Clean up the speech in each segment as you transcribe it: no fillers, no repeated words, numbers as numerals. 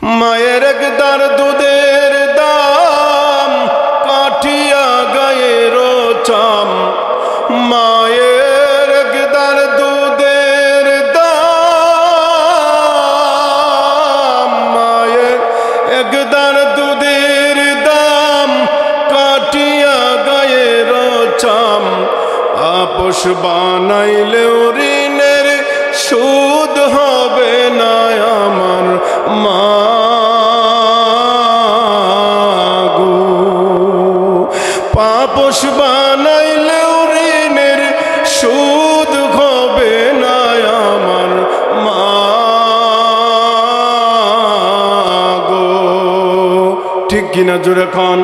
মায়ের একদার দুধের দাম কাঠিয়া গায়ের চাম, মায়ের একদার দুধের দাম, মায়ের একদার দুধের দাম কাঠিয়া গায়ের চাম, আপোষ বানাইলেও ঋণের সুদ হবে না আমার মা গো। আপোষ বানাইলেও ঋণের সুদ হবে না আমার মা গো। ঠিক কিনা জোরে খান,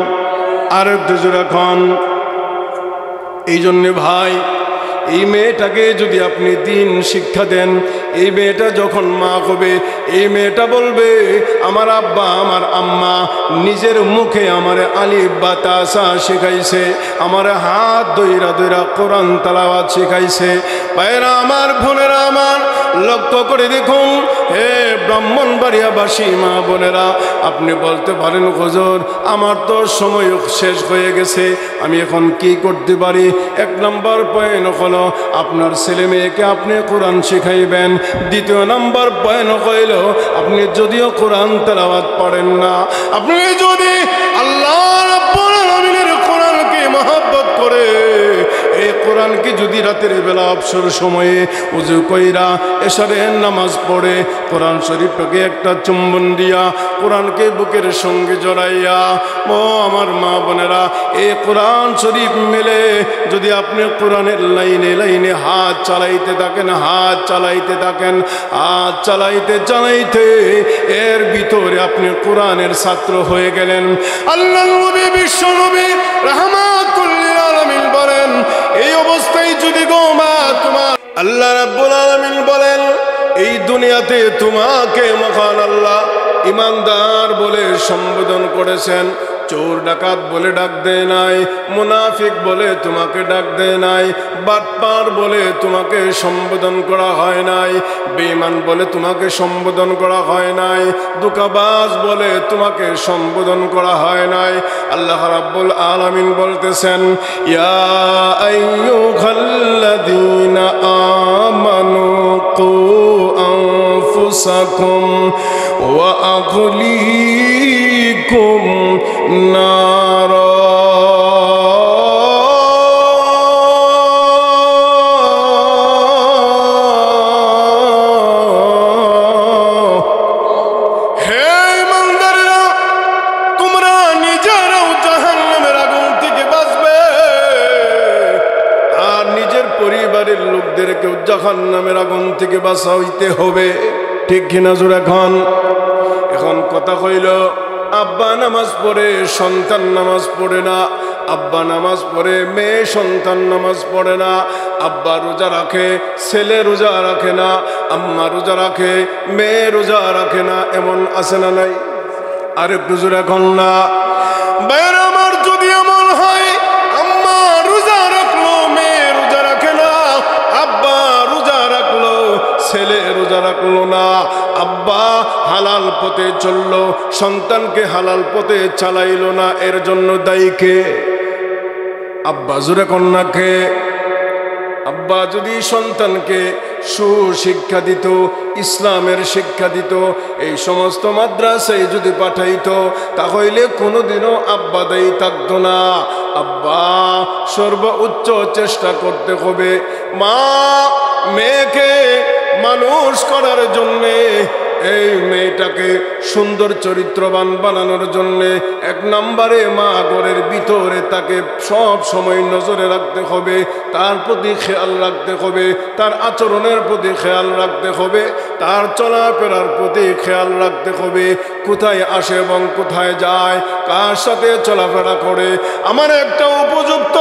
আর একটু জোরে খান। এই জন্যে ভাই, এই মেয়েটাকে যদি আপনি দিন শিক্ষা দেন, এই মেয়েটা যখন মা হবে, এই মেয়েটা বলবে আমার আব্বা আমার আম্মা নিজের মুখে আমার আলিফ বা তাসা শেখাইছে, আমার হাত দইরা দইরা কোরআন তেলাওয়াত শেখাইছে। ভাইরা আমার, বোনেরা আমার, লক্ষ্য করে দেখুন, হে ব্রাহ্মণবাড়িয়াবাসী মা বোনেরা, আপনি বলতে পারেন হুজুর আমার তো সময় শেষ হয়ে গেছে, আমি এখন কি করতে পারি? এক নম্বর পয়েন্ট হলো আপনার ছেলে মেয়েকে আপনি কোরআন শিখাইবেন। দ্বিতীয় নম্বর পয়েন্ট হইল, আপনি যদিও কোরআন তেলাওয়াত পড়েন না, আপনি যদি আল্লাহ রাব্বুল আলামিনের কোরআনকে মহব্বত করে, এই কোরআনকে যদি রাতের বেলা অবসর সময়ে উজু কইরা এশারের নামাজ পড়ে কোরআন শরীফটাকে একটা চুম্বন দিয়া কোরআনকে বুকের সঙ্গে জড়াইয়া, ও আমার মা বোনেরা, এই কোরআন শরীফ মেলে যদি আপনি কোরআনের লাইনে লাইনে হাত চালাইতে থাকেন, হাত চালাইতে থাকেন, হাত চালাইতে চালাইতে এর ভিতরে আপনি কোরআনের ছাত্র হয়ে গেলেন। আল্লাহ নবী, বিশ্ব নবী রাহমাতুল লিল আলামিন বলেন, এই অবস্থায় যদি গো মা তোমার, আল্লাহ রাব্বুল আলামিন বলেন এই দুনিয়াতে তোমাকে মহান আল্লাহ ইমানদার বলে সম্বোধন করেছেন, চোর ডাকাত বলে ডাক দেয় নাই, মুনাফিক বলে তোমাকে ডাক দেয় নাই, বাটপার বলে তোমাকে সম্বোধন করা হয় নাই, বেঈমান বলে তোমাকে সম্বোধন করা হয় নাই, ধোঁকাবাজ বলে তোমাকে সম্বোধন করা হয় নাই। আল্লাহ রাব্বুল আলামিন বলতেছেন, ইয়া আইয়ুহাল্লাযীনা আমানু কু আনফুসাকুম ওয়া আহলিকুম নারা। হে ইমানদারেরা, তোমরা নিজেরাও জাহান্নামের আগুন থেকে বাঁচবে আর নিজের পরিবারের লোকদেরকেও জাহান্নামের আগুন থেকে বাঁচাইতে হবে। ঠিক কিনা জোরে খান। এখন কথা কইল, আব্বা নামাজ পড়ে সন্তান নামাজ পড়ে না, আব্বা নামাজ পড়ে মেয়ে সন্তান নামাজ পড়ে না, আব্বা রোজা রাখে ছেলে রোজা রাখে না, আম্মা রোজা রাখে মেয়ে রোজা রাখে না, এমন আছে না নাই? আর একটু জোরে এখন না। বাইরে আমার, যদি এমন হয় আম্মা রোজা রাখলো মেয়ে রোজা রাখে না, আব্বা রোজা রাখলো ছেলে রোজা রাখলো না, আব্বা হালাল পথে চললো সন্তানকে হালাল পথে চালাইলো না, এর জন্য দায়ী কে? আব্বা জোরে কন্যাকে। আব্বা যদি সন্তানকে সুশিক্ষা দিত, ইসলামের শিক্ষা দিত, এই সমস্ত মাদ্রাসায় যদি পাঠাইতো, তাহলে কোনোদিনও আব্বা দায়ী থাকতো না। আব্বা সর্বোচ্চ চেষ্টা করতে হবে মা মেয়েকে মানুষ করার জন্যে, এই মেয়েটাকে সুন্দর চরিত্রবান বানানোর জন্যে এক নম্বরে মা ঘরের ভিতরে তাকে সব সময় নজরে রাখতে হবে, তার প্রতি খেয়াল রাখতে হবে, তার আচরণের প্রতি খেয়াল রাখতে হবে, তার চলাফেরার প্রতি খেয়াল রাখতে হবে, কোথায় আসে এবং কোথায় যায়, কার সাথে চলাফেরা করে। আমার একটা উপযুক্ত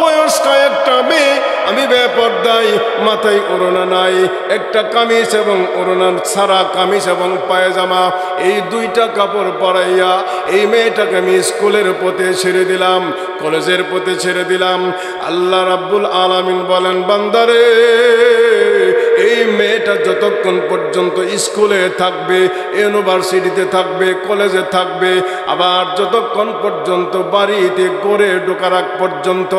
বয়স্ক একটা মেয়ে, আমি বেপরদাই, মাথায় ওড়না নাই, একটা কামিজ এবং ওড়না ছাড়া কামিজ এবং পায়জামা, এই দুইটা কাপড় পরাইয়া এই মেয়েটাকে আমি স্কুলের পথে ছেড়ে দিলাম, কলেজের পথে ছেড়ে দিলাম। আল্লাহ রাব্বুল আলামিন বলেন, বান্দারে এই মেয়েটা যতক্ষণ পর্যন্ত স্কুলে থাকবে, ইউনিভার্সিটিতে থাকবে, কলেজে থাকবে, আবার যতক্ষণ পর্যন্ত বাড়িতে গড়ে ঢোকার আগ পর্যন্ত।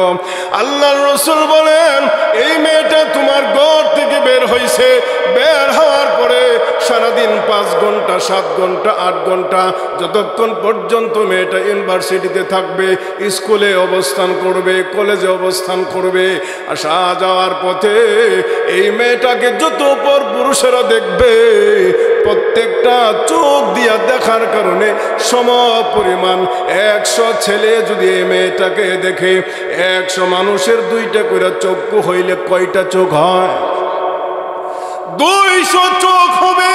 আল্লাহর রাসূল বলেন, এই মেয়েটা তোমার ঘর থেকে বের হয়েছে, বের হওয়ার পরে সারাদিন 5 ঘন্টা, 7 ঘন্টা, 8 ঘন্টা যতক্ষণ পর্যন্ত মেয়েটা ইউনিভার্সিটিতে থাকবে, স্কুলে অবস্থান করবে, কলেজে অবস্থান করবে, আসা যাওয়ার পথে এই মেয়েটাকে যত পর পুরুষেরা দেখবে, প্রত্যেকটা চোখ দিয়া দেখার কারণে সম পরিমাণ 100 ছেলে যদি এই মেয়েটাকে দেখে, 100 মানুষের 2টা করে চক্ষু হইলে কয়টা চোখ হয়? 200 চোখ হবে।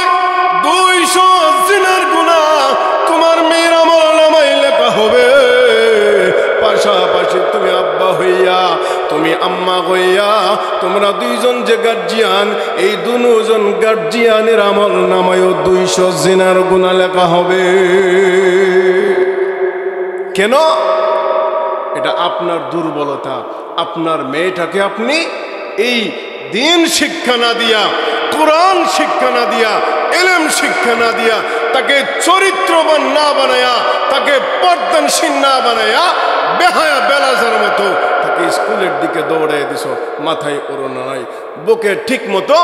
200 জিনার গুনাহ তোমার মেয়ের আমলনামায় লেখা হবে। পাশাপাশি তুমি আব্বা হইয়া, তুমি আম্মা হইয়া, তোমরা 2 জন যে গার্জিয়ান, এই 2 জন গার্জিয়ানের আমলনামায়ও 200 জিনার গুনাহ লেখা হবে। কেন? এটা আপনার দুর্বলতা। আপনার মেয়েটাকে আপনি এই দিন শিক্ষা না দিয়া, কোরআন শিক্ষা না দিয়া, ইলম শিক্ষা না দিয়া, তাকে চরিত্রবান না বানায়া, তাকে পর্দানশীল না বানায়া, বেহায়া বেলাজার মতো তাকে স্কুলের দিকে দৌড়াই দিছ। মাথায় ওড়না নাই, বুকে ঠিক মতো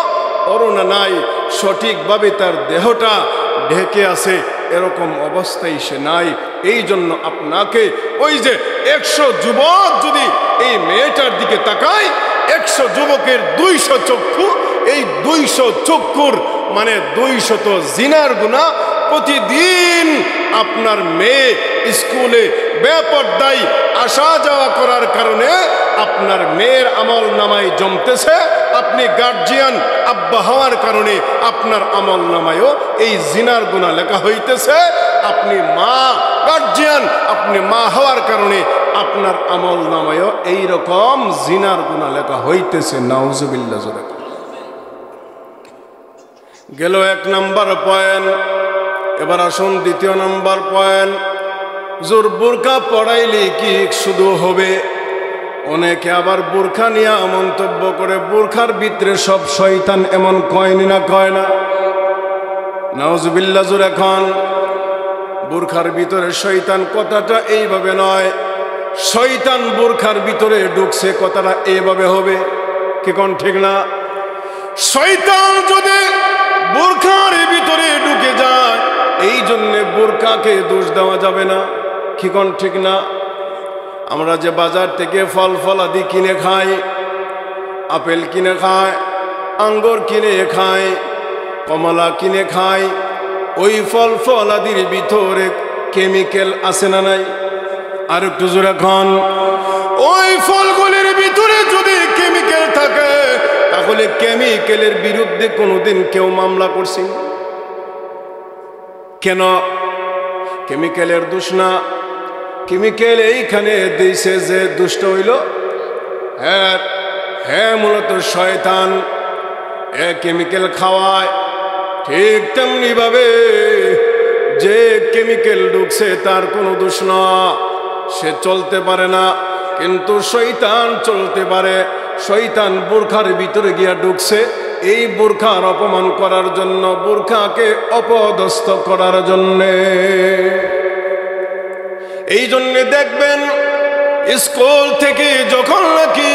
ওড়না নাই, সঠিকভাবে তার দেহটা ঢেকে আছে, এরকম অবস্থায় সে নাই। এই জন্য আপনাকে ওই যে 100 যুবক যদি এই মেয়েটার দিকে তাকায়, 100 যুবকের 200 চক্ষু, এই 200 চক্ষুর মানে 200 জিনার গুনাহ প্রতিদিন আপনার মেয়ে স্কুলে বেপরদায় আসা যাওয়া করার কারণে আপনার মেয়ের আমল নামায় জমতেছে। আপনি গার্জিয়ান আব্বা হওয়ার কারণে আপনার আমল নামায়ও এই জিনার গুনাহ লেখা হইতেছে। আপনি মা গার্জিয়ান, আপনি মা হওয়ার কারণে আপনার আমল নামায়ও এইরকম জিনার গুনাহ লেখা হইতেছে। নাউজুবিল্লাহ। গেল 1 নাম্বার পয়েন্ট। এবার আসুন 2য় নাম্বার পয়েন্ট। জোর বোরকা পড়াইলে কি শুধু হবে? অনেকে আবার বোরখা নিয়ে মন্তব্য করে, বোরখার ভিতরে সব শয়তান, এমন কয়নি না কয় না? নাউজুবিল্লাহ। জোর এখন বোরখার ভিতরে শয়তান কথাটা এইভাবে নয়, শয়তান বোরখার ভিতরে ঢুকছে কথাটা এইভাবে হবে। কি কোন ঠিক না? শয়তান যদি বোরখার ভিতরে ঢুকে যায়, এই জন্যে বোরখাকে দোষ দেওয়া যাবে না। কি কোন ঠিক না? আমরা যে বাজার থেকে ফল ফলাদি কিনে খাই, আপেল কিনে খাই, আঙ্গুর কিনে খাই, কমলা কিনে খাই, ওই ফল ফলাদির ভিতরে কেমিক্যাল আছে না নাই? আর একটু জোরে খান। ওই ফলগুলির ভিতরে যদি কেমিক্যাল থাকে, তাহলে কেমিক্যালের বিরুদ্ধে কোনোদিন কেউ মামলা করছে? কেন? কেমিক্যালের দোষ না। কেমিক্যাল এইখানে দিয়েছে যে দুষ্ট হইল, হ্যাঁ মূলত শয়তান কেমিক্যাল খাওয়ায়। ঠিক তেমনি ভাবে যে কেমিক্যাল ঢুকছে তার কোনো দোষ না, সে চলতে পারে না, কিন্তু শয়তান চলতে পারে। শয়তান বোরখার ভিতরে গিয়া ঢুকছে এই বোরখার অপমান করার জন্য, বোরখাকে অপদস্থ করার জন্যে। এই জন্যে দেখবেন স্কুল থেকে যখন নাকি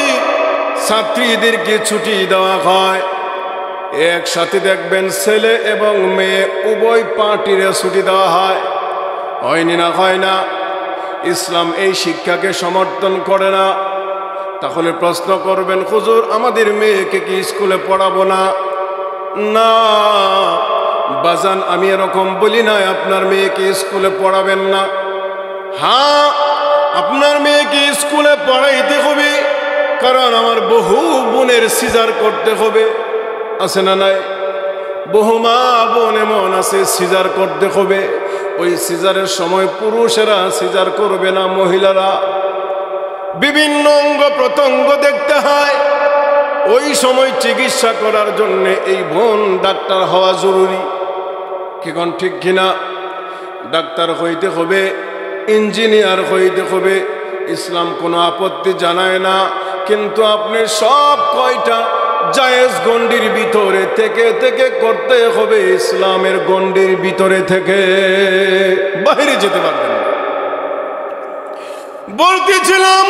ছাত্রীদেরকে ছুটি দেওয়া হয়, একসাথে দেখবেন ছেলে এবং মেয়ে উভয় পার্টিরে ছুটি দেওয়া হয়। হয়নি না? হয় না? ইসলাম এই শিক্ষাকে সমর্থন করে না। তাহলে প্রশ্ন করবেন, হুজুর আমাদের মেয়েকে কি স্কুলে পড়াবো না? না বাজান, আমি এরকম বলি না আপনার মেয়েকে স্কুলে পড়াবেন না। হ্যাঁ, আপনার মেয়েকে স্কুলে পড়াইতে হবে, কারণ আমার বহু বোনের সিজার করতে হবে। আছে না নাই? বহু মা বোন এমন আছে সিজার করতে হবে। ওই সিজারের সময় পুরুষেরা সিজার করবে না, মহিলারা। বিভিন্ন অঙ্গ প্রত্যঙ্গ দেখতে হয়, ওই সময় চিকিৎসা করার জন্য এই বোন ডাক্তার হওয়া জরুরি। কি কোন ঠিক কিনা? ডাক্তার হইতে হবে, ইঞ্জিনিয়ার হইতে হবে, ইসলাম কোনো আপত্তি জানায় না। কিন্তু আপনি সব কয়টা জায়েজ গণ্ডির ভিতরে থেকে থেকে করতে হবে, ইসলামের গণ্ডির ভিতরে থেকে, বাইরে যেতে পারবেন না। বলতেছিলাম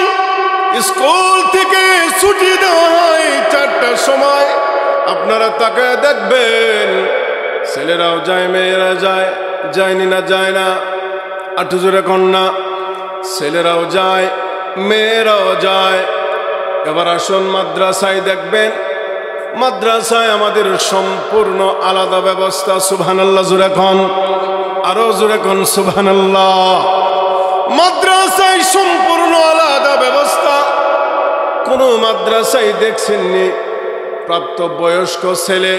স্কুল থেকে ছুটি দেওয়া হয় 4টার সময়, আপনারা তাকায় দেখবেন ছেলেরাও যায় মেয়েরা যায়, যায়নি না যায় না, আটু জোরে কন্যা, ছেলেরাও যায় মেয়েরাও যায়। এবার আসুন মাদ্রাসায় দেখবেন, মাদ্রাসায় আমাদের সম্পূর্ণ আলাদা ব্যবস্থা। সুবহানাল্লাহ জোরে কোন, আরো জোরে কোন সুবহানাল্লাহ। মাদ্রাসায় সম্পূর্ণ আলাদা ব্যবস্থা। কোন মাদ্রাসায় দেখছেননি প্রাপ্ত বয়স্ক ছেলে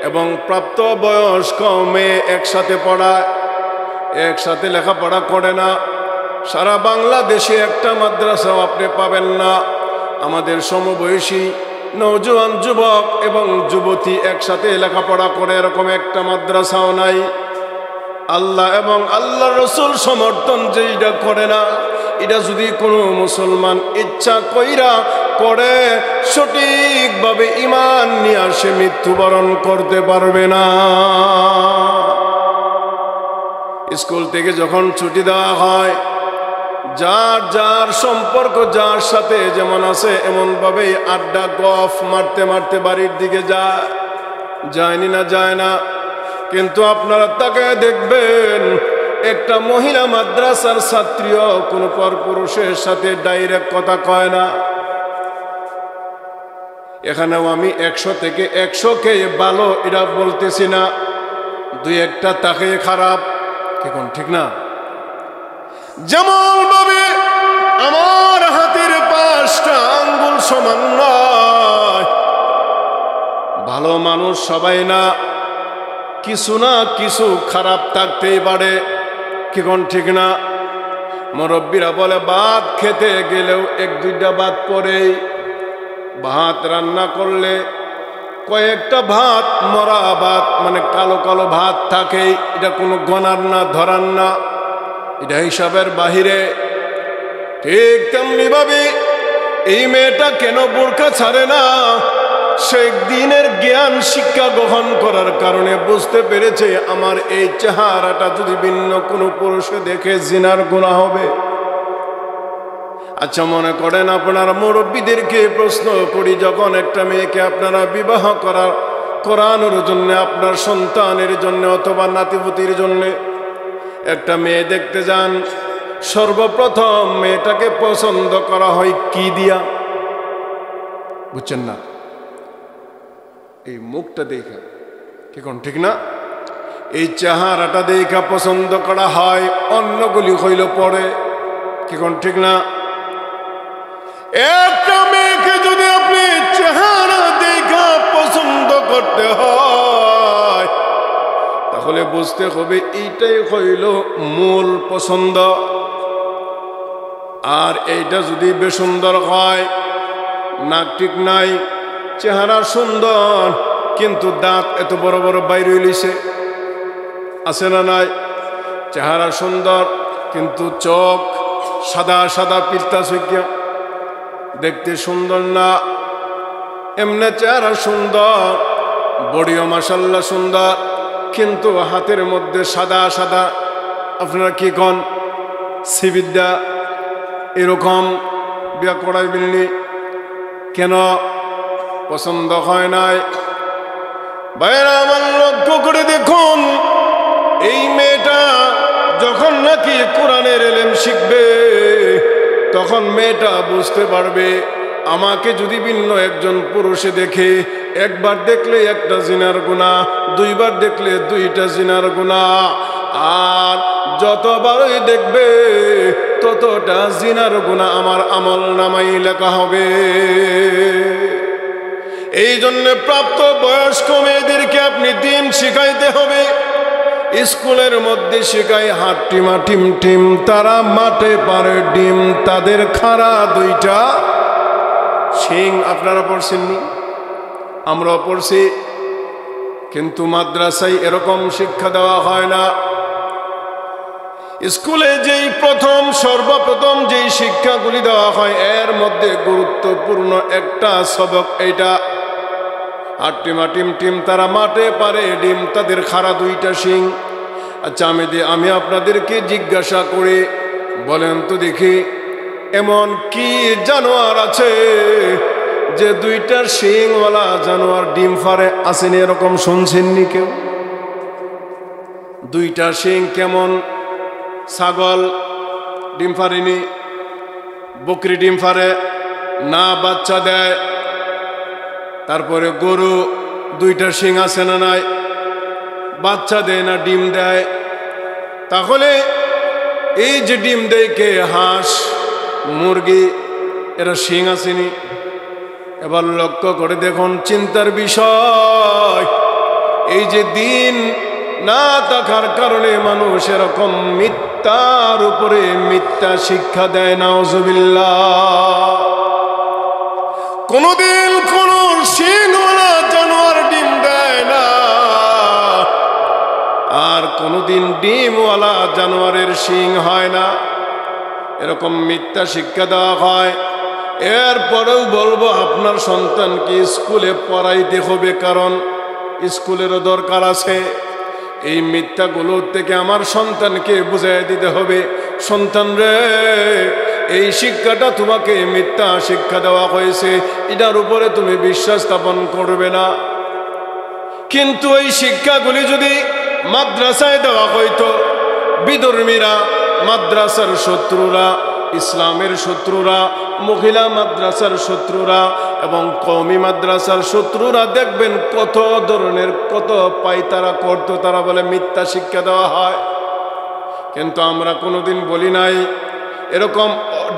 এবং প্রাপ্ত বয়স্ক মেয়ে একসাথে পড়ায়, একসাথে লেখাপড়া করে না। সারা বাংলাদেশে একটা মাদ্রাসাও আপনি পাবেন না আমাদের সমবয়সী নওজোয়ান যুবক এবং যুবতী একসাথে লেখাপড়া করে, এরকম একটা মাদ্রাসাও নাই। আল্লাহ এবং আল্লাহ রসুল সমর্থন যেটা করে না, এটা যদি কোনো মুসলমান ইচ্ছা কইরা করে সঠিকভাবে ঈমান নিয়ে আসে, মৃত্যুবরণ করতে পারবে না। স্কুল থেকে যখন ছুটি দেওয়া হয়, যার যার সম্পর্ক যার সাথে যেমন আছে এমন ভাবে আড্ডা গফ মারতে মারতে বাড়ির দিকে যায়নি না যায় না। কিন্তু আপনারা তাকায় দেখবেন একটা মহিলা মাদ্রাসার ছাত্রীও কোনো পরপুরুষের সাথে ডাইরেক্ট কথা কয় না। এখানেও আমি 100 থেকে 100কে ভালো এটা বলতেছি না, 2-1টা তাকে খারাপ, ঠিক না? যেমন ভাবে আমার হাতের 5টা আঙ্গুল সমান নয়, ভালো মানুষ সবাই না, কিছু না কিছু খারাপ থাকতেই পারে, ঠিক না? মুরব্বীরা বলে ভাত খেতে গেলেও 1-2টা ভাত পরেই, ভাত রান্না করলে কয়েকটা ভাত মরা ভাত মানে কালো কালো ভাত থাকে, এটা কোনো গণার না ধরার না, এটা হিসাবের বাহিরে। ঠিক তেমনি ভাবে এই মেয়েটা কেন বোরকা ছাড়ে না, সে দিনের জ্ঞান শিক্ষা গ্রহণ করার কারণে বুঝতে পেরেছে আমার এই চেহারাটা যদি ভিন্ন কোনো পুরুষে দেখে জিনার গুনাহ হবে। আচ্ছা মনে করেন আপনার মুরব্বীদেরকে প্রশ্ন করি, যখন একটা মেয়েকে আপনারা বিবাহ করানোর জন্য, আপনার সন্তানের জন্য অথবা নাতিপুতির জন্য একটা মেয়ে দেখতে যান, সর্বপ্রথম মেয়েটাকে পছন্দ করা হয় কি দিয়া? বুঝছেন না? এই মুখটা দেখা, ঠিক না? এই চেহারাটা দেখা পছন্দ করা হয়, অন্যগুলি হইল পরে, ঠিক না? একটা মেয়েকে যদি আপনি চেহারা দেখা পছন্দ করতে হয়, তাহলে বুঝতে হবে এইটাই হইল মূল পছন্দ। আর এইটা যদি বেসুন্দর হয়, নাক ঠিক নাই, চেহারা সুন্দর কিন্তু দাঁত এত বড় বড় বাইরে হইলিছে, আছে না নাই? চেহারা সুন্দর কিন্তু চোখ সাদা সাদা পিস্তা সুইকিয়া, দেখতে সুন্দর না। এমনি চেহারা সুন্দর, বডিও মাশাআল্লাহ সুন্দর, কিন্তু হাতের মধ্যে সাদা সাদা, আপনারা কি কন সিবিদ্যা, এরকম বিয়া করাইবেননি কেন? পছন্দ হয় নাই। ভাইরা আমার লক্ষ্য করে দেখুন, এই মেয়েটা যখন নাকি কোরআনের ইলম শিখবে, তখন মেয়েটা বুঝতে পারবে আমাকে যদি ভিন্ন একজন পুরুষে দেখে, একবার দেখলে একটা জিনার গুনাহ, 2বার দেখলে 2টা জিনার গুনাহ, আর যতবারই দেখবে ততটা জিনার গুনাহ আমার আমল নামাই লেখা হবে। এই জন্য প্রাপ্ত বয়স্ক মেয়েদেরকে আপনি দিন শিখাইতে হবে। স্কুলের মধ্যে শিখায় হাত টিমা টিম টিম, তারা মাঠে পারে ডিম, তাদের খাড়া 2টা শিং। আপনারা পড়ছেননি? আমরাও পড়ছি, কিন্তু মাদ্রাসায় এরকম শিক্ষা দেওয়া হয় না। স্কুলে যেই সর্বপ্রথম যেই শিক্ষাগুলি দেওয়া হয়, এর মধ্যে গুরুত্বপূর্ণ একটা সবক এইটা, আর টিম টিম তারা মাঠে পারে ডিম, তাদের খাড়া দুইটা শিং। আচ্ছা আমি আপনাদেরকে জিজ্ঞাসা করে বলেন তো দেখি, এমন কি জানোয়ার আছে যে দুইটা শিংওয়ালা জানোয়ার ডিম পারে? আসেনি এরকম, শুনছেননি কেউ? দুইটা শিং কেমন? ছাগল ডিম পারেনি, বকরি ডিম পারে না, বাচ্চা দেয়। তারপরে গরু দুইটা শিং আছে না নাই? বাচ্চা দেয় না, ডিম দেয়। তাহলে এই যে ডিম দেয় কে? হাঁস, মুরগি, এরা শিং আসেনি? এবার লক্ষ্য করে দেখুন, চিন্তার বিষয়, এই যে দিন না থাকার কারণে মানুষ এরকম মিথ্যার উপরে মিথ্যা শিক্ষা দেয়। নাউজুবিল্লাহ। কোনদিন কোন শিংওয়ালা জানোয়ার ডিম দেয় না, আর কোনদিন ডিমওয়ালা জানোয়ারের শিং হয় না। এরকম মিথ্যা শিক্ষা দেওয়া হয়। এরপরেও বলবো, আপনার সন্তানকে স্কুলে পড়াইতে হবে, কারণ স্কুলেরও দরকার আছে। এই মিথ্যাগুলো থেকে আমার সন্তানকে বুঝাই দিতে হবে, সন্তান রে, এই শিক্ষাটা তোমাকে মিথ্যা শিক্ষা দেওয়া হয়েছে, এটার উপরে তুমি বিশ্বাস স্থাপন করবে না। কিন্তু এই শিক্ষাগুলি যদি মাদ্রাসায় দেওয়া হইতো, বিধর্মীরা, মাদ্রাসার শত্রুরা, ইসলামের শত্রুরা, মহিলা মাদ্রাসার শত্রুরা এবং কওমি মাদ্রাসার শত্রুরা দেখবেন কত ধরনের কত পায়তারা করতো। তারা বলে মিথ্যা শিক্ষা দেওয়া হয়, কিন্তু আমরা কোনোদিন বলি নাই এরকম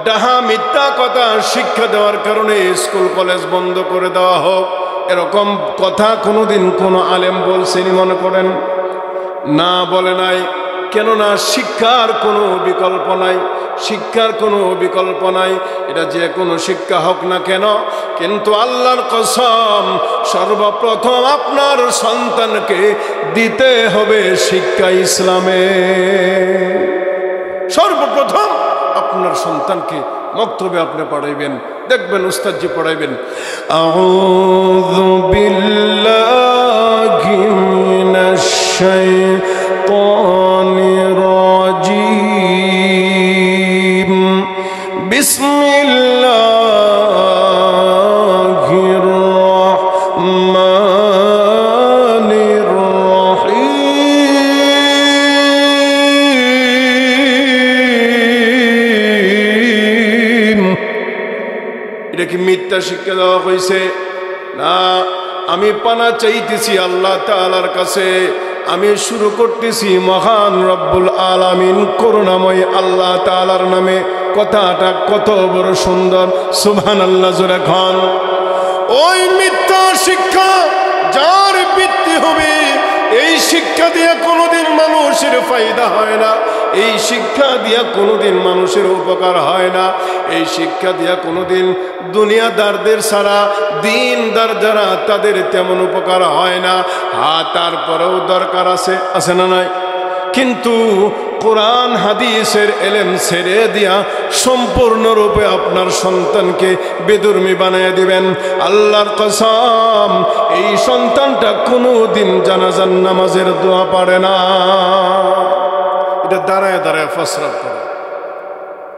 ডাহা মিথ্যা কথা শিক্ষা দেওয়ার কারণে স্কুল কলেজ বন্ধ করে দেওয়া হোক, এরকম কথা কোনোদিন কোনো আলেম বলছেনি মনে করেন? না, বলে নাই। কেননা শিক্ষার কোনো বিকল্প নাই, শিক্ষার কোনো বিকল্প নাই। এটা যে কোনো শিক্ষা হোক না কেন, কিন্তু আল্লাহর কসম, সর্বপ্রথম আপনার সন্তানকে দিতে হবে শিক্ষা ইসলামে। সর্বপ্রথম আপনার সন্তানকে মক্তবে আপনি পড়াইবেন, দেখবেন উস্তাদজি পড়াইবেন, আউযু বিল্লাহি মিনাশ শাইতানির রাজিম, বিসমিল্লাহির রাহমানির রহিম। এটা কি মিথ্যা শিক্ষা দেওয়া হয়েছে? না, আমি পানা চাইতেছি আল্লাহ তাআলার কাছে, আমি শুরু করতেছি মহান রব্বুল আলামিন করুণাময় আল্লাহ তাআলার নামে। কথাটা কত বড় সুন্দর, সুবহানাল্লাহ জোরে খান। ওই মিথ্যা শিক্ষা যার বৃত্তি হবে, এই শিক্ষা দিয়ে কোনোদিন মানুষের ফায়দা হয় না, এই শিক্ষা দিয়া কোনোদিন মানুষের উপকার হয় না, এই শিক্ষা দিয়া কোনোদিন দুনিয়াদারদের ছাড়া দিনদার যারা তাদের তেমন উপকার হয় না। তারপরেও দরকার আছে না নাই? কিন্তু কোরআন হাদিসের এলেম ছেড়ে দিয়া সম্পূর্ণরূপে আপনার সন্তানকে বেদুর্মি বানিয়ে দিবেন, আল্লাহর কসম, এই সন্তানটা কোনোদিন জানাজার নামাজের দোয়া পড়ে না। এটা দাঁড়ায় দাঁড়ায় ফসরাব করে,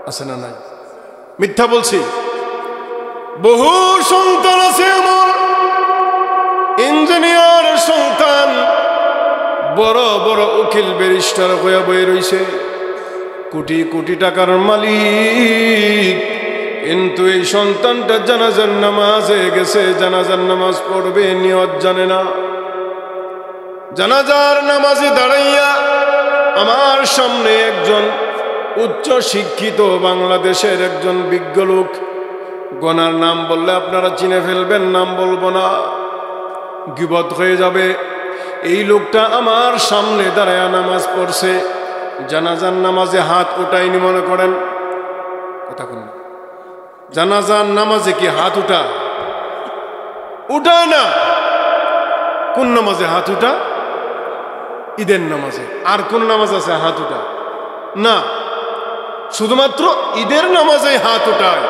আছে না নাই? মিথ্যা বলছি? বহু সন্তান আছে এমন, ইঞ্জিনিয়ার সন্তান, বড় বড় উকিল ব্যারিস্টার হয়ে বয়ে রয়েছে, কোটি কোটি টাকার মালিক, কিন্তু এই সন্তানটা জানাজার নামাজে গেছে, জানাজার নামাজ পড়বে নিয়ত জানে না। জানাজার নামাজে দাঁড়াইয়া আমার সামনে একজন উচ্চ শিক্ষিত বাংলাদেশের একজন বিজ্ঞ লোক, গনার নাম বললে আপনারা চিনে ফেলবেন, নাম বলবো না, গীবত হয়ে যাবে। এই লোকটা আমার সামনে দাঁড়ায় নামাজ পড়ছে, জানাজার নামাজে হাত উঠায়নি মনে করেন? কথা কোন? জানাজার নামাজে কি হাত উঠায় না? কোন নামাজে হাত উঠা? ঈদের নামাজে। আর কোন নামাজ আছে হাত উঠা? না, শুধুমাত্র ঈদের নামাজে হাত উঠায়।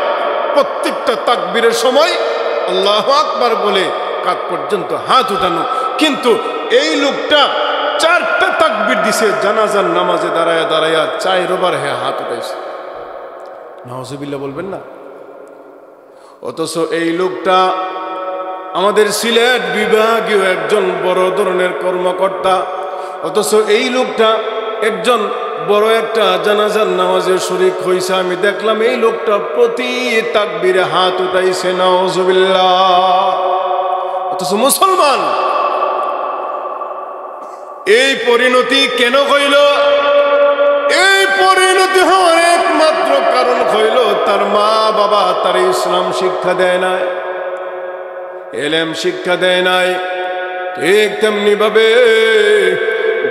প্রত্যেকটা তাকবীরের সময় আল্লাহু আকবার বলে কাঁধ পর্যন্ত হাত উঠানো, কিন্তু এই লোকটা 4টা তাকবীর দিছে, জানাজার নামাজে দাঁড়ায়া দাঁড়ায়া 4 বার হাত উঠাইছে। নাউজুবিল্লাহ বলবেন না? অথচ এই লোকটা আমাদের সিলেট বিভাগীয় একজন বড় ধরনের কর্মকর্তা, অথচ এই লোকটা একজন বড় একটা জানাজার নামাজে শরীক হইছে। আমি দেখলাম এই লোকটা প্রতি তাকবীরে হাত উঠাইছে। নাউজুবিল্লাহ। অথচ মুসলমান। এই পরিণতি কেন হইল? এই পরিণতি হওয়ার একমাত্র কারণ হইল তার মা বাবা তার ইসলাম শিক্ষা দেয় নাই, এলেম শিক্ষা দেয় নাই। ঠিক তেমনি ভাবে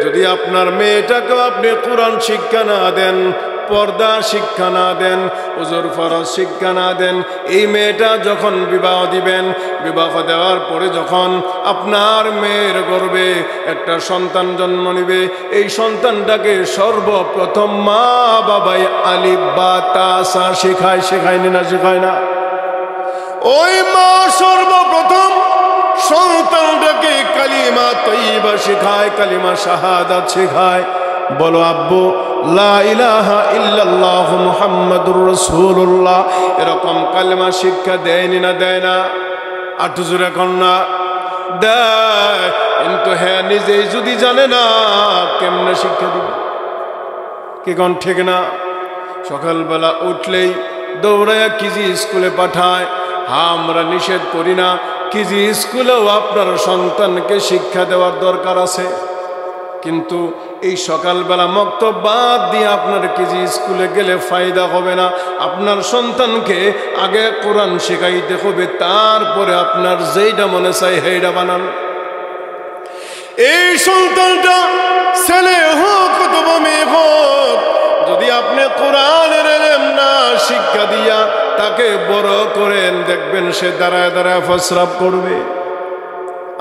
যদি আপনার মেয়েটাকেও আপনি কোরআন শিক্ষা না দেন, পর্দা শিক্ষা না দেন, ওজর ফরজ শিক্ষা না দেন, এই মেয়েটা যখন বিবাহ দিবেন, বিবাহ দেওয়ার পরে যখন আপনার মেয়ের গর্ভে একটা সন্তান জন্ম নিবে, এই সন্তানটাকে সর্বপ্রথম মা বাবাই আলিফ বা তা সা শেখায়, শেখায়নি না? শেখায় না? ওই মা সর্বপ্রথম সন্তানটাকে কালিমা তয়্যিবা শেখায়, কালিমা শাহাদাত শেখায়। বলো আব্বু লা ইলাহা ইল্লাল্লাহু মুহাম্মাদুর রাসূলুল্লাহ, এরকম কালিমা শিক্ষা দেয়নি না? দেয় না? আটু জোরে কন্যা দেয়। কিন্তু হ্যাঁ, নিজেই যদি জানে না কেমনে শিক্ষা দিবে? কি কোন ঠিক না? সকালবেলা উঠলেই দৌড়ায়া কিজি স্কুলে পাঠায়। হ্যাঁ, আমরা নিষেধ করি না, কিজি স্কুলেও আপনার সন্তানকে শিক্ষা দেওয়ার দরকার আছে। কিন্তু এই সকালবেলা মক্তব বাদ দিয়ে আপনার কেজি স্কুলে গেলে ফায়দা হবে না। আপনার সন্তানকে আগে কোরআন শেখাইতে হবে, তারপরে আপনার যেইটা মনে চাই সেইটা বানান। এই সন্তানটা ছেলে হোক অথবা মেয়ে হোক, যদি আপনি কোরআনের ইলম না শিক্ষা দিয়া তাকে বড় করেন, দেখবেন সে দাঁড়ায় দাঁড়ায় প্রস্রাব করবে।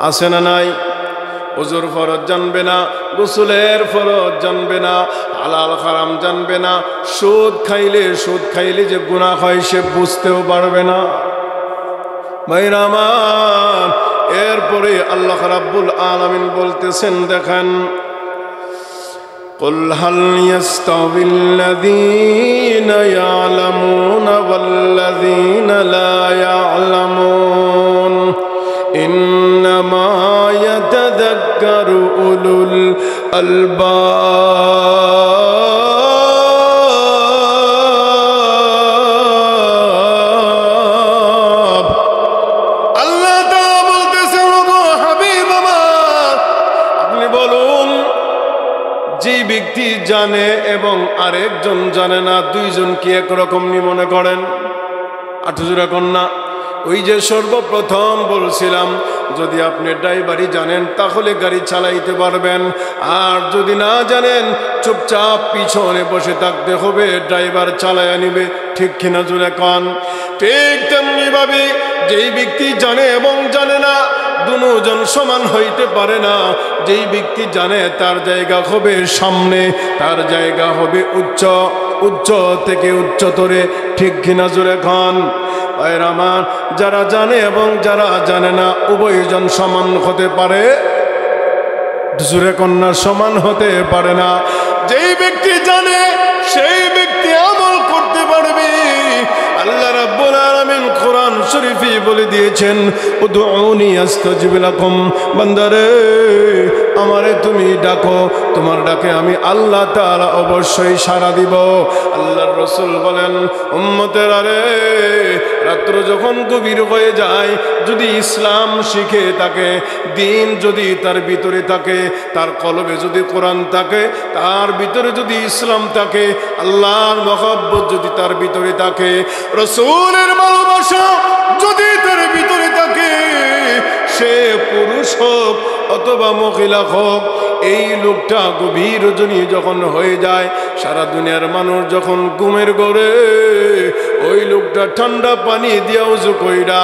আছে না নাই? ওজুর ফরজ জানবে না, গোসলের ফরজ জানবে না, হালাল হারাম জানবে না, সুদ খাইলে যে গুনাহ হয় সে বুঝতেও পারবে না। ভাইরা আমার, এরপরে আল্লাহ রাব্বুল আলামিন বলতেছেন, দেখেন, قل هل يستوي الذين يعلمون والذين لا يعلمون إنما يتذكر أولو الألباب। আল্লাহ তাআলা বলতেছেন, ওগো হাবিব আমার, আপনি বলুন, যে ব্যক্তি জানে এবং আরেকজন জানে না, দুইজন কি একরকম নি মনে করেন? আঠজোড়া কন্যা, ওই যে সর্বপ্রথম বলছিলাম, যদি আপনি ড্রাইভারি জানেন তাহলে গাড়ি চালাইতে পারবেন, আর যদি না জানেন চুপচাপ পিছনে বসে থাকতে হবে, ড্রাইভার চালায়া নিবে। ঠিক কিনা জোরে কন? ঠিক তেমনি ভাবে যেই ব্যক্তি জানে এবং জানে না দুজন সমান হইতে পারে না। যেই ব্যক্তি জানে তার জায়গা হবে সামনে, তার জায়গা হবে উচ্চ থেকে উচ্চতরে। ঠিক কিনা জোরে কন? আমার যারা জানে এবং যারা জানে না উভয়জন সমান হতে পারে? জোরে কন্যা, সমান হতে পারে না। যেই ব্যক্তি জানে সেই ব্যক্তি আমল করতে পারবে। আল্লাহ রাব্বুল আলামিন কোরআন শরীফে বলে দিয়েছেন, উদউনি আস্তাজিব লাকুম, বান্দারে আমারে তুমি ডাকো, তোমার ডাকে আমি আল্লাহ তাআলা অবশ্যই সাড়া দিব। আল্লাহর রাসূল বলেন, উম্মতেরা রে, রাত্র যখন গভীর হয়ে যায়, যদি ইসলাম শিখে থাকে, দিন যদি তার ভিতরে থাকে, তার কলবে যদি কোরআন থাকে, তার ভিতরে যদি ইসলাম থাকে, আল্লাহর মহব্বত যদি তার ভিতরে থাকে, রাসূলের ভালোবাসা যদি তার ভিতরে থাকে, সে পুরুষ হোক অথবা মহিলা হোক, এই লোকটা গভীর রজনী যখন হয়ে যায়, সারা দুনিয়ার মানুষ যখন ঘুমের ঘরে, ওই লোকটা ঠান্ডা পানি দিয়া উযু কইরা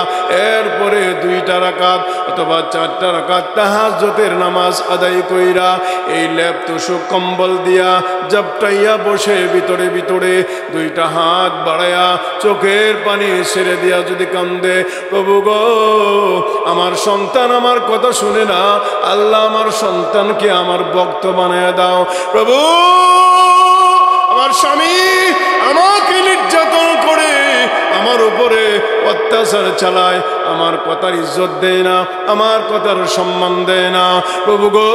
এরপরে 2টা রাকাত অথবা 4টা রাকাত তাহাজ্জুদের নামাজ আদায় কইরা এই লেপ তোষক কম্বল দিয়া জাপটাইয়া বসে ভিতরে ভিতরে 2টা হাত বাড়ায়া চোখের পানি ছেড়ে দিয়া যদি কান্দে, প্রভু গো আমার সন্তান আমার কথা শুনে না, আল্লাহ আমার সন্তানকে আমার ভক্ত বানায় দাও। প্রভু আমার স্বামী আমাকে নির্যাতন করে, আমার উপরে অত্যাচার চালায়, আমার কথার ইজ্জত দেয় না, আমার কথার সম্মান দেয় না। প্রভু গো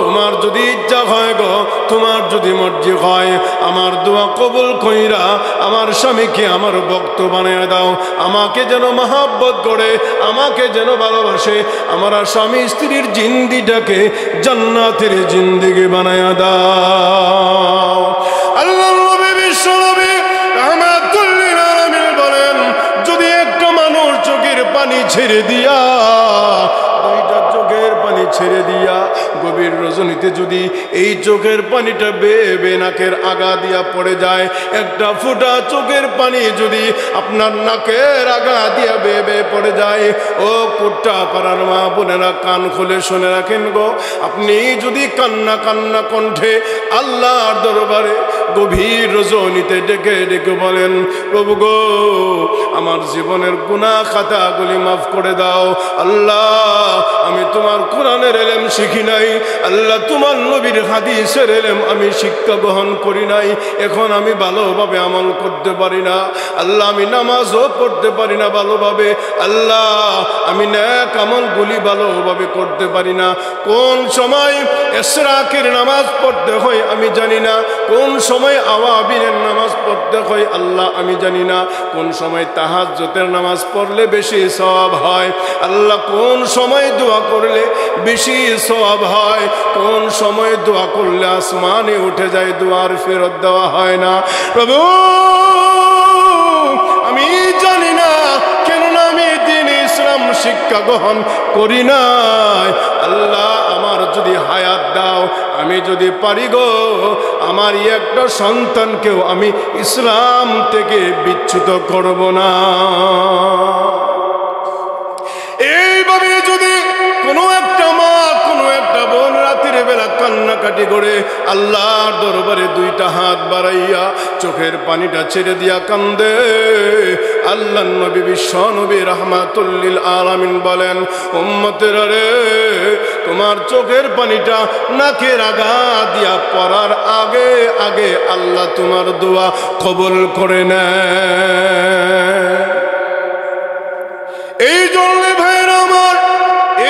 তোমার যদি ইচ্ছা হয় গো, তোমার যদি মর্জি হয়, আমার দোয়া কবুল কইরা আমার স্বামীকে আমার ভক্ত বানায় দাও। আমাকে যেন মহব্বত করে, আমাকে যেন ভালোবাসে, আমার স্বামী স্ত্রীর জিন্দিটাকে জান্নাতের জিন্দিগি বানায় দাও। আল্লাহ নবী বিশ্ব নবী রাহমাতুল লিল আলামিন বলেন, যদি একটা মানুষ চোখের পানি ছেড়ে দিয়া, 2টা চোখের পানি ছেড়ে দিয়া গভীর রজনীতে যদি এই চোখের পানিটা বেয়ে বেয়ে নাকের আগা দিয়া পড়ে যায়, একটা ফোঁটা চোখের পানি যদি আপনার নাকের আগা দিয়া বেয়ে বেয়ে পড়ে যায়, ও কুট্টা পাড়ার মা বোনেরা কান খুলে শুনে রাখেন গো, আপনি যদি কান্না কান্না কণ্ঠে আল্লাহর দরবারে গভীর রজনীতে ডেকে ডেকে বলেন, প্রভু গো আমার জীবনের গুনাহ খাতাগুলি মাফ করে দাও। আল্লাহ আমি তোমার কোরআনের ইলম শিখি নাই, আল্লাহ তোমার নবীর হাদিসের ইলম আমি শিক্ষা গ্রহণ করি নাই, এখন আমি ভালোভাবে আমল করতে পারি না। আল্লাহ আমি নামাজও পড়তে পারি না ভালোভাবে, আল্লাহ আমি নেক আমলগুলি ভালোভাবে করতে পারি না। কোন সময় ইশরাকের নামাজ পড়তে হয় আমি জানি না, কোন সময় আওয়াবিনের নামাজ পড়তে হয় আল্লাহ আমি জানি না, কোন সময় তাহাজ্জুদের নামাজ পড়লে বেশি সওয়াব হয়, আল্লাহ কোন সময় দোয়া করলে বেশি সওয়াব হয়, কোন সময় দোয়া করলে আসমানে উঠে যায়, দোয়ার ফেরত দেওয়া হয় না। প্রভু আমি জানি না, কেননা আমি দ্বীন ইসলাম শিক্ষা গ্রহণ করি নাই। আল্লাহ আমার যদি হায়াত দাও, আমি যদি পারি গো, আমার একটা সন্তানকেও আমি ইসলাম থেকে বিচ্যুত করব না। এইভাবে যদি কোনো একটা মা কোনো একটা বোন রাতের বেলা কান্নাকাটি করে আল্লাহর দরবারে 2টা হাত বাড়াইয়া চোখের পানিটা ছেড়ে দিয়া কান্দে, আল্লাহ নবী বিশ্ব নবী রাহমাতুল লিল আলামিন বলেন, উম্মতেরা রে তোমার চোখের পানিটা নাকের আগা দিয়া পড়ার আগে আগে আল্লাহ তোমার দোয়া কবুল করে নেয়। এই জন্য ভাইরা আমার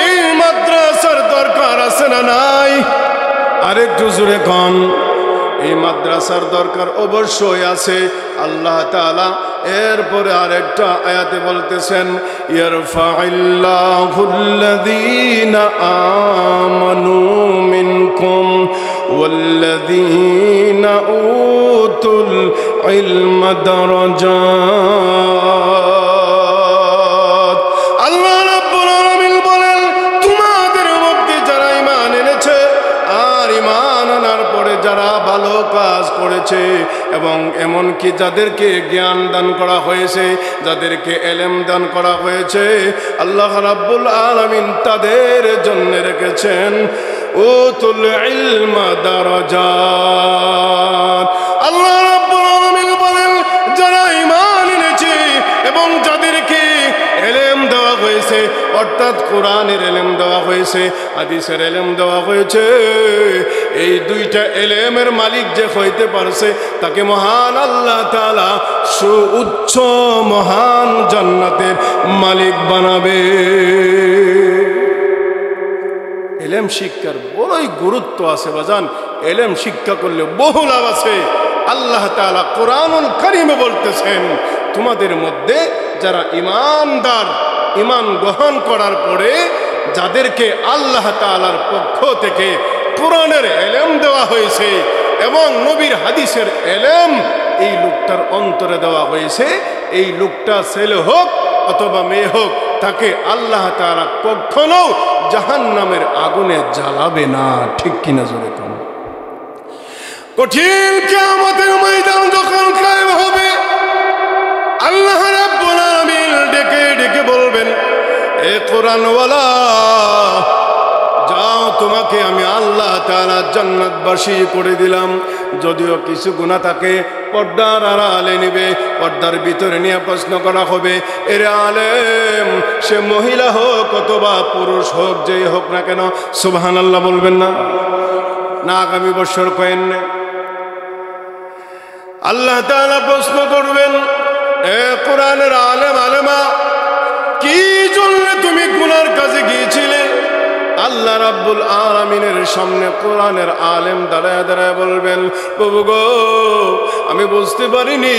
এই মাদ্রাসার দরকার আছে না নাই? আরেকটু জোরে কোন, এই মাদ্রাসার দরকার অবশ্যই আছে। আল্লাহ তাআলা এরপরে আরেকটা আয়াতে বলতেছেন, ইয়ারফাইল্লাহুল্লাযীনা আমানু মিনকুম ওয়াল্লাযীনা উতুল ইলমা দারাজাত। আল্লাহ রাব্বুল আলামিন বলেন, তোমাদের মধ্যে যারা ঈমান এনেছে আর ঈমান আনার পরে যারা ভালো কাজ করেছে, এবং এমনকি যাদেরকে জ্ঞান দান করা হয়েছে, যাদেরকে ইলম দান করা হয়েছে, আল্লাহ রাব্বুল আলামিন তাদের জন্য রেখেছেন উতুল ইলমা দারাজাত। আল্লাহ রাব্বুল আলামিন বলেন, যারা ঈমান এনেছে এবং যাদেরকে ইলম দেওয়া হয়েছে, অর্থাৎ কোরআনের ইলম দেওয়া হয়েছে, হাদিসের ইলম দেওয়া হয়েছে, এই 2টা ইলমের মালিক যে হইতে পারছে তাকে মহান আল্লাহ তাআলা সুউচ্চ মহান জান্নাতের মালিক বানাবে। ইলম শিক্ষার বড়ই গুরুত্ব আছে বাজান, ইলম শিক্ষা করলে বহু লাভ আছে। আল্লাহ তাআলা কোরআনুল কারীমে বলতেছেন, তোমাদের মধ্যে যারা ঈমানদার, ঈমান গ্রহণ করার পরে যাদেরকে আল্লাহ তাআলার পক্ষ থেকে কোরআনের ইলম দেওয়া হয়েছে এবং নবীর হাদিসের ইলম এই লোকটার অন্তরে দেওয়া হয়েছে, এই লোকটা ছেলে হোক অথবা মেয়ে হোক, তাকে আল্লাহ তাআলা কখনো জাহান্নামের আগুনে জ্বালাবে না। ঠিক কিনা জোরে কোন? কঠিন কিয়ামতের ময়দান যখন কায়েম হবে, আল্লাহ রাব্বুল আলামিন ডেকে ডেকে বলবেন, এ কোরআনওয়ালা, যাও, তোমাকে আমি আল্লাহ তাআলা জান্নাতবাসী করে দিলাম। যদিও কিছু গুনাহ থাকে পর্দার আড়ালে নিবে, পর্দার ভিতরে নিয়ে প্রশ্ন করা হবে, এর আলেম, সে মহিলা হোক অথবা পুরুষ হোক, যেই হোক না কেন, সুবহানাল্লাহ বলবেন না? না আগামী বছর কয়েন না? আল্লাহ তাআলা প্রশ্ন করবেন, এ কোরআনের আলেম, আলেমা, কি জন্য তুমি গুনার কাজে গিয়েছিলে? আল্লাহ রাব্বুল আলামিনের সামনে কোরআনের আলেম দাঁড়ায় দাঁড়ায় বলবেন, প্রভু গো, আমি বুঝতে পারিনি,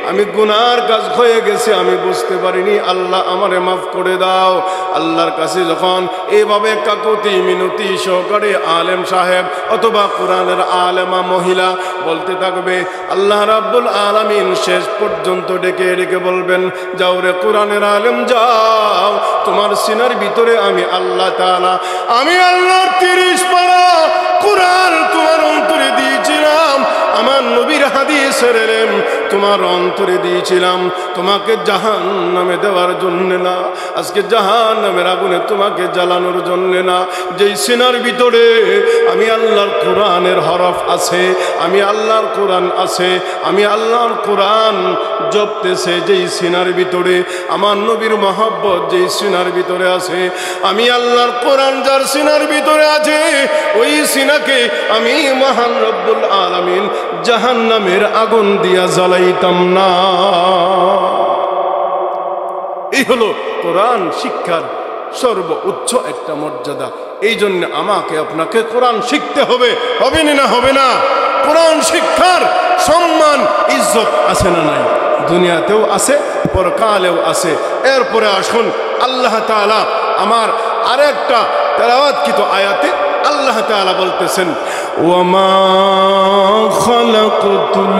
আমি গুনার কাজ হয়ে গেছে, আমি বুঝতে পারিনি, আল্লাহ আমারে মাফ করে দাও। আল্লাহর কাছে যখন এইভাবে কাকুতি মিনতি সহকারে আলেম সাহেব অথবা কোরআনের আলেমা মহিলা বলতে থাকবে, আল্লাহ রাব্বুল আলামিন শেষ পর্যন্ত ডেকে ডেকে বলবেন, যাও রে কোরআনের আলেম, যাও, তোমার সিনার ভিতরে আমি আল্লাহ তাআলা, আমি আল্লাহর 30 পারা কোরআন তোমার অন্তরে দিয়েছিলাম, আমার নবীর হাদিসের ইলম তোমার অন্তরে দিয়েছিলাম, তোমাকে জাহান্নামে দেওয়ার জন্য না, আজকে জাহান্নামের আগুনে তোমাকে জ্বালানোর জন্য না। যেই সিনার ভিতরে আমি আল্লাহর কোরআনের হরফ আছে, আমি আল্লাহর কোরআন আছে, আমি আল্লাহর কোরআন জপতেছে যেই সিনার ভিতরে, আমার নবীর মহব্বত যেই সিনার ভিতরে আছে, আমি আল্লাহর কোরআন যার সিনার ভিতরে আছে, ওই সিনাকে আমি মহান রব্বুল আলামিন জাহান্নামের আগুন দিয়া জ্বালাইতাম না। এই হলো কোরআন শিক্ষার সর্বোচ্চ একটা মর্যাদা। এই জন্য আমাকে আপনাকে কোরআন শিখতে হবে, হবে না হবে না? কোরআন শিক্ষার সম্মান ইজ্জত আছে না নাই? দুনিয়াতেও আছে, পরকালেও আছে। এরপরে আসুন, আল্লাহ তাআলা আমার আরেকটা তেলাওয়াতকৃত আয়াতে আল্লাহ তাআলা বলতেছেন, ওয়ামা খালাকতুল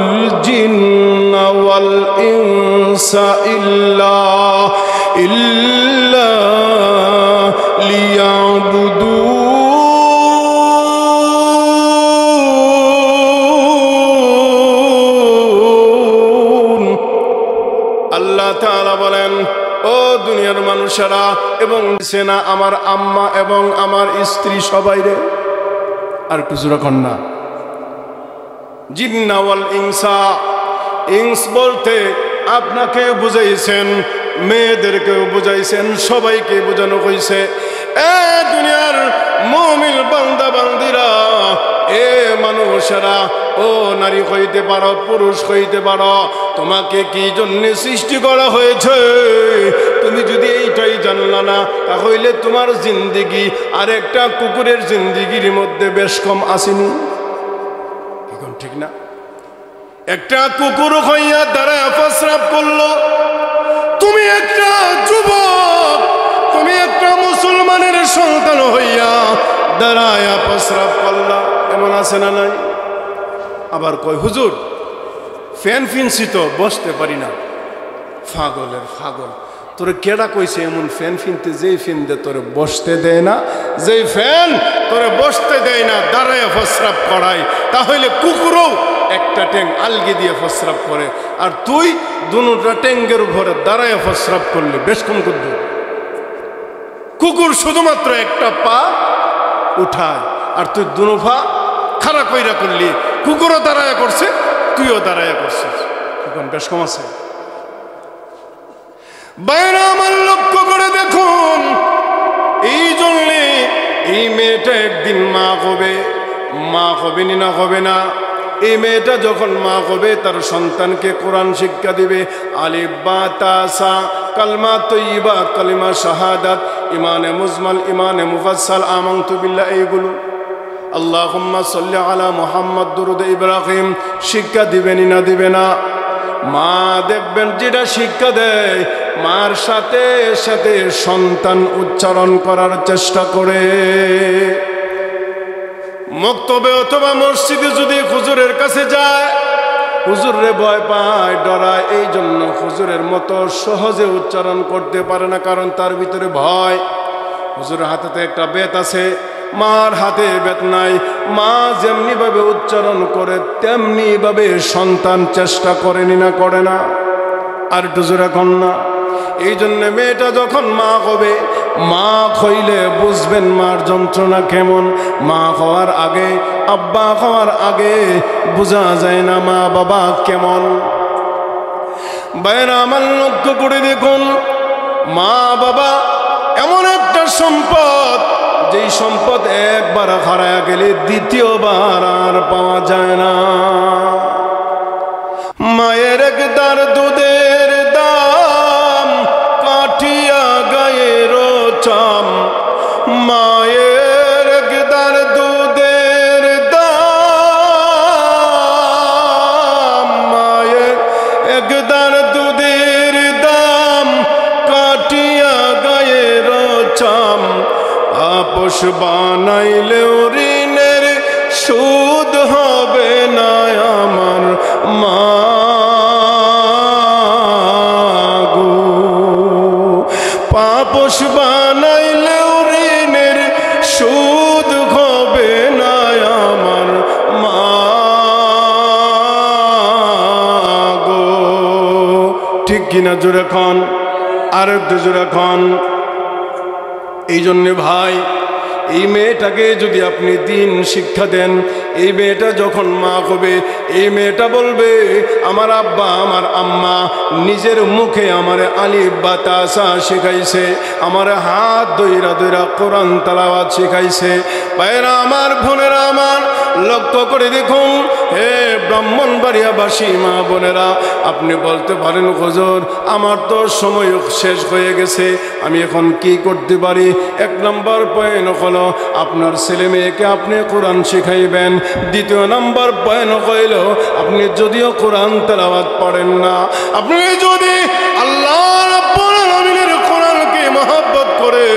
জিন্না ওয়াল ইনসা ইল্লা লিয়াবুদুন। আল্লাহ তাআলা বলেন, ও দুনিয়ার মানুষেরা এবং সেনা, আমার আম্মা এবং আমার স্ত্রী সবাই রে, আর কিছু রকম না, জিন্না ওয়াল ইনসা, ইনস বলতে আপনাকে বুঝাইছেন, মেয়েদেরকেও বুঝাইছেন, সবাইকে বোঝানো হয়েছে। এ দুনিয়ার মুমিন বান্দা বান্দিরা, এ মানুষেরা, ও নারী হইতে পারো, পুরুষ হইতে পারো, তোমাকে কি জন্য সৃষ্টি করা হয়েছে তুমি যদি এইটাই জানলা না, তাহলে তোমার জিন্দেগি আর একটা কুকুরের জিন্দেগির মধ্যে বেশ কম আসেনি? এখন ঠিক না? একটা কুকুর হইয়া দাঁড়ায় প্রস্রাব করলো, তুমি একটা যুবক, তুমি একটা মুসলমানের সন্তান হইয়া দাঁড়ায় প্রস্রাব করলা, এমন আছে না নাই? আবার কয়, হুজুর ফ্যান ফিনছি তো বসতে পারি না। পাগলের পাগল, তোরে কেডা কইছে এমন ফ্যান ফিনতে, যেই ফ্যান দে তোরে বসতে দেয় না, যেই ফ্যান তোরে বসতে দেয় না, দাঁড়ায় প্রস্রাব করায়, তাহলে কুকুরও একটা ট্যাঙ্ক আলগি দিয়ে প্রস্রাব করে, আর তুই দুটা ট্যাঙ্কের উপরে দাঁড়ায় প্রস্রাব করলে বেশ কম করবে। কুকুর শুধুমাত্র একটা পা উঠায়, আর তুই দুনো পা খাড়া কইরা করলি, কুকুরও দাঁড়ায় করছে, তুইও দাঁড়ায় করছিস, এখন বেশ কম আছে। বাইরে আমার লক্ষ্য করে দেখুন, এই জন্যে এই মেয়েটা একদিন মা হবে, মা হবে না হবে না? এই মেয়েটা যখন মা হবে, তার সন্তানকে কোরআন শিক্ষা দিবে, আলিফ বা তা সা, কালমা তৈয়বা, কালিমা শাহাদাত, ইমানে মুজমাল, ইমানে মুফাসসাল, আমানতু বিল্লাহ, এইগুলো আল্লাহুম্মা সাল্লি আলা মুহাম্মদ, দুরুদ ইব্রাহিম শিক্ষা দিবেন না দিবে না? মা দেখবেন যেটা শিক্ষা দেয়, মার সাথে সাথে সন্তান উচ্চারণ করার চেষ্টা করে। মক্তবে অথবা মসজিদে যদি হুজুরের কাছে যায়, হুজুরে ভয় পায়, ডরায়, এই জন্য হুজুরের মতো সহজে উচ্চারণ করতে পারে না, কারণ তার ভিতরে ভয়। হুজুরের হাতে একটা বেত আছে, মার হাতে বেত নাই। মা যেমনি ভাবে উচ্চারণ করে তেমনি ভাবে সন্তান চেষ্টা করেনি না, করে না? আর একটু জোরে কন না। এই জন্য মেয়েটা যখন মা হবে, মা হইলে বুঝবেন মার যন্ত্রণা কেমন। মা হওয়ার আগে, আব্বা হওয়ার আগে বোঝা যায় না মা বাবা কেমন। বাইরে আমার লক্ষ্য করে দেখুন, মা বাবা এমন একটা সম্পদ, যেই সম্পদ একবার হারায় গেলে দ্বিতীয়বার আর পাওয়া যায় না। মায়ের একদার দুধের দাম কাঠিয়া গায়ের চাম, মায়ের একদার দুধের দাম, মায়ের একদার দুধের দাম কাঠিয়া গায়ের চাম, আপোষ বানাইলেও ঋণের সুদ হবে না আমার মা গো। আপোষ বানাইলেও ঋণের সুদ হবে না আমার মা গো। ঠিক কিনা জোরে খান, আর একটু জোরে খান। এই জন্যে ভাই, এই মেয়েটাকে যদি আপনি দিন শিক্ষা দেন, এই মেয়েটা যখন মা হবে, এই মেয়েটা বলবে আমার আব্বা আমার আম্মা নিজের মুখে আমার আলিফ বা তাসা শিখাইছে, আমার হাত ধইরা ধইরা কোরআন তেলাওয়াত শিখাইছে। ভাইরা আমার, বোনেরা আমার, লক্ষ্য করে দেখুন, হে ব্রাহ্মণবাড়িয়াবাসী মা বোনেরা, আপনি বলতে পারেন হুজুর আমার তো সময় শেষ হয়ে গেছে, আমি এখন কি করতে পারি? এক নম্বর পয়েন্ট হলো আপনার ছেলে মেয়েকে আপনি কোরআন শিখাইবেন। দ্বিতীয় নম্বর পয়েন্ট হইল, আপনি যদিও কোরআন তেলাওয়াত পড়েন না, আপনি যদি আল্লাহ রাব্বুল আলামিনের কোরআনকে মহব্বত করে,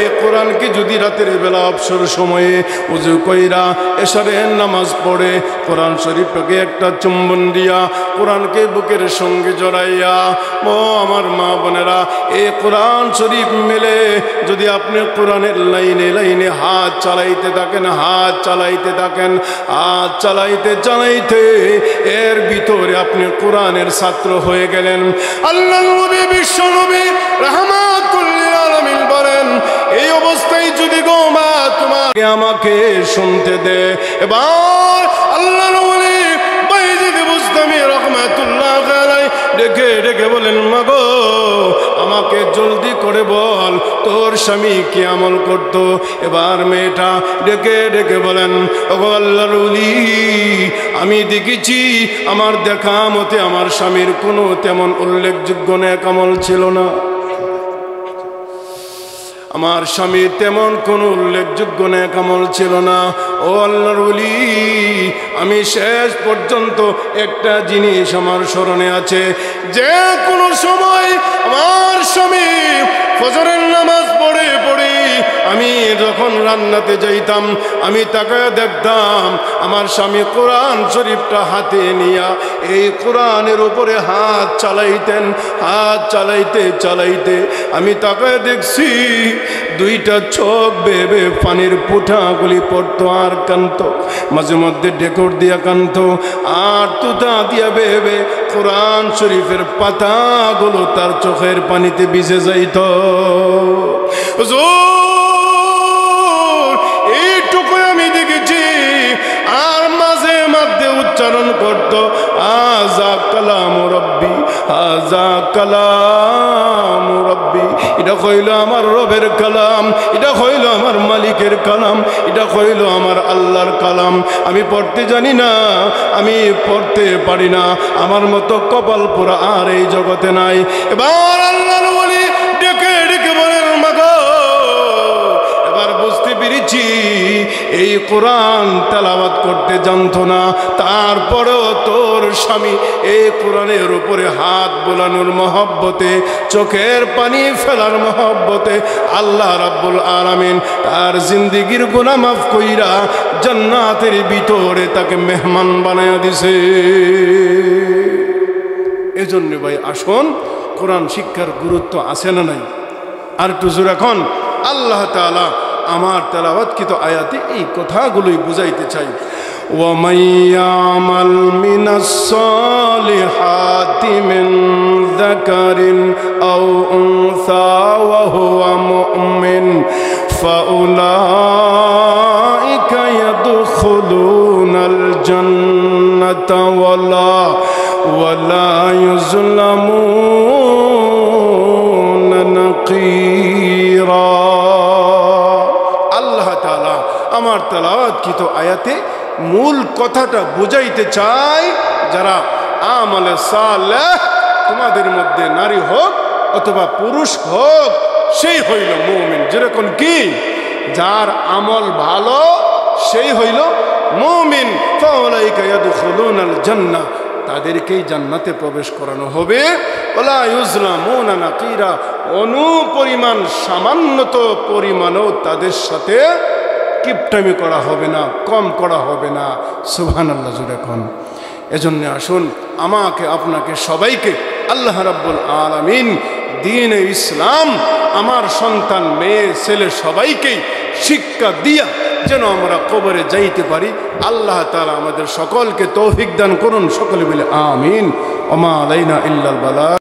এই কোরআনকে যদি রাতের বেলা অবসর সময়ে উজু কইরা এশারের নামাজ পড়ে কোরআন শরীফটাকে একটা চুম্বন দিয়া কোরআনকে বুকের সঙ্গে জড়াইয়া, ও আমার মা বোনেরা, এই কোরআন শরীফ মেলে যদি আপনি কোরআনের লাইনে লাইনে হাত চালাইতে থাকেন, হাত চালাইতে থাকেন, হাত চালাইতে চালাইতে এর ভিতরে আপনি কোরআনের ছাত্র হয়ে গেলেন। আল্লাহ নবী, বিশ্ব নবী রাহমাতুল লিল আলামিন বলেন, এই অবস্থায় যদি গো মা তোমাকে আমাকে শুনতে দে। এবার আল্লাহ নবী বাইজিদ বুস্তামি রাহমাতুল্লাহ আলাইহি ডেকে ডেকে বলেন, মাগো আমাকে জলদি করে বল তোর স্বামী কি আমল করত। এবার মেয়েটা ডেকে ডেকে বলেন, ওগো আল্লাহর ওলি, আমি দেখেছি আমার দেখা মতে আমার স্বামীর কোনো তেমন উল্লেখযোগ্য নেক আমল ছিল না, আমার স্বামীর তেমন কোনো উল্লেখযোগ্য নেক আমল ছিল না। ও আল্লাহর ওলি, আমি শেষ পর্যন্ত একটা জিনিস আমার স্মরণে আছে, যে কোনো সময় আমার স্বামী ফজরের নামাজ পড়ে পড়ে আমি যখন রান্নাতে যাইতাম, আমি তাকে দেখতাম আমার স্বামী কোরআন শরীফটা হাতে নিয়া এই কোরআনের উপরে হাত চালাইতেন। হাত চালাইতে চালাইতে আমি তাকে দেখছি দুইটা চোখ বেবে পানির পুঠাগুলি পড়তো আর কান্ত, মাঝে মধ্যে ডেকর দিয়া কান্ত, আর তুতা দিয়া বেবে কোরআন শরীফের পাতাগুলো তার চোখের পানিতে ভিজে যাইত। এইটুকু আমি দেখেছি। আর মাঝে মধ্যে উচ্চারণ করত, আযা কালাম রব্বি, আযা কালাম রব্বি। এটা কইল আমার রবের কালাম, এটা কইল আমার মালিকের কালাম, এটা কইল আমার আল্লাহর কালাম। আমি পড়তে জানি না, আমি পড়তে পারি না, আমার মতো কপাল পোড়া আর এই জগতে নাই। এবার আল্লাহর ওলি ডেকে ডেকে বলেন, মাগো এবার বুঝতে পেরেছি এই কোরআন তেলাওয়াত করতে জানতো না, তারপরেও তোর স্বামী এই কোরআনের উপরে হাত বোলানোর মহব্বতে, চোখের পানি ফেলার মহব্বতে আল্লাহ রাব্বুল আলামিন তার জিন্দেগির গুনাহ মাফ কইরা জান্নাতের ভিতরে তাকে মেহমান বানায়া দিছে। এজন্য ভাই আসুন, কোরআন শিক্ষার গুরুত্ব আছে না নাই? আর একটু জোরে এখন আল্লাহ তাআলা আমার তেলাওয়াতকৃত আয়াতে এই কথাগুলোই বুঝাইতে চাই। وَمَن يَعْمَلْ مِنَ الصَّالِحَاتِ مِن ذَكَرٍ أَوْ أُنثَىٰ وَهُوَ مُؤْمِنٌ فَأُولَٰئِكَ يَدْخُلُونَ الْجَنَّةَ وَلَا يُظْلَمُونَ نَقِيرًا। আল্লাহ তাআলা আমার তেলাওয়াতকৃত আয়াতে মূল কথাটা বুঝাইতে চাই, যারা আমলে সালেহ, তোমাদের মধ্যে নারী হোক অথবা পুরুষ হোক, সেই হইল মুমিন। যেরকম কি যার আমল ভালো সেই হইল মুমিন। ফাউলাইকা ইয়াদখুলুনাল জান্নাহ, তাদেরকেই জান্নাতে প্রবেশ করানো হবে। ওয়ালা ইউজলামুনা নাকিরা, অনুপরিমাণ সামান্যত পরিমাণও তাদের সাথে কিপটামি করা হবে না, কম করা হবে না। সুবহানাল্লাহ জোরে কোন। এজন্য আসুন আমাকে আপনাকে সবাইকে আল্লাহ রাব্বুল আলামিন দ্বীন ইসলাম আমার সন্তান মেয়ে ছেলে সবাইকেই শিক্ষা দিয়া যেন আমরা কবরে যাইতে পারি। আল্লাহ তাআলা আমাদের সকলকে তৌফিক দান করুন। সকলে বলে আমিন। ওয়া মা আলাইনা ইল্লাল বালাগ।